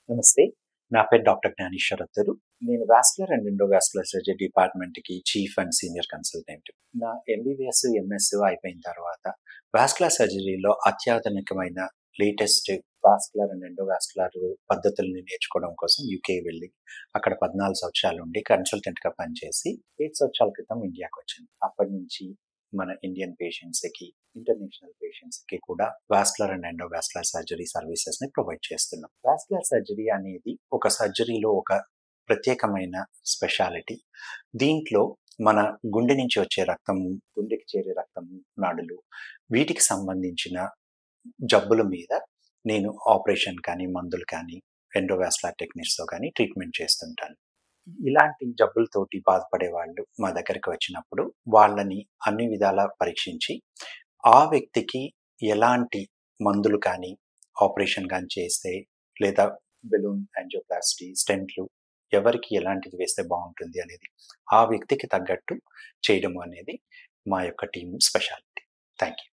నమస్తే. నా పేరు డాక్టర్ జ్ఞానేశ్వర్ అత్తరు. నేను వాస్కులర్ అండ్ ఎండోవాస్కులర్ సర్జరీ డిపార్ట్మెంట్‌కి చీఫ్ అండ్ సీనియర్ కన్సల్టెంట్. నా ఎంబీబీఎస్, ఎంఎస్ అయిపోయిన తర్వాత వాస్కులర్ సర్జరీలో అత్యాధునికమైన లేటెస్ట్ వాస్కులర్ అండ్ ఎండోవాస్కులర్ పద్ధతుల్ని నేర్చుకోవడం కోసం యూకే వెళ్ళి, అక్కడ 14 సంవత్సరాలు ఉండి కన్సల్టెంట్‌గా పనిచేసి 7 సంవత్సరాల క్రితం ఇండియాకొచ్చాను. అప్పటినుంచి మన ఇండియన్ పేషెంట్స్‌కి, ఇంటర్నేషనల్ పేషెంట్స్‌కి కూడా వాస్కులర్ అండ్ ఎండోవాస్కులర్ సర్జరీ సర్వీసెస్‌ని ప్రొవైడ్ చేస్తున్నాం. వాస్కులర్ సర్జరీ అనేది ఒక సర్జరీలో ఒక ప్రత్యేకమైన స్పెషాలిటీ. దీంట్లో మన గుండె నుంచి వచ్చే రక్తము, గుండెకి చేరే రక్తము, నాడులు వీటికి సంబంధించిన జబ్బుల మీద నేను ఆపరేషన్ కానీ, మందులు కానీ, ఎండోవాస్కులర్ టెక్నిక్స్‌తో కానీ ట్రీట్మెంట్ చేస్తుంటాను. ఇలాంటి జబ్బులతోటి బాధపడే వాళ్ళు మా దగ్గరికి వచ్చినప్పుడు వాళ్ళని అన్ని విధాలా పరీక్షించి, ఆ వ్యక్తికి ఎలాంటి మందులు కానీ, ఆపరేషన్ గాని చేస్తే లేదా బెలూన్ యాంజియోప్లాస్టీ, స్టెంట్లు ఎవరికి ఎలాంటిది వేస్తే బావుంటుంది అనేది ఆ వ్యక్తికి తగ్గట్టు చేయడం అనేది మా యొక్క టీమ్ స్పెషాలిటీ. Thank you.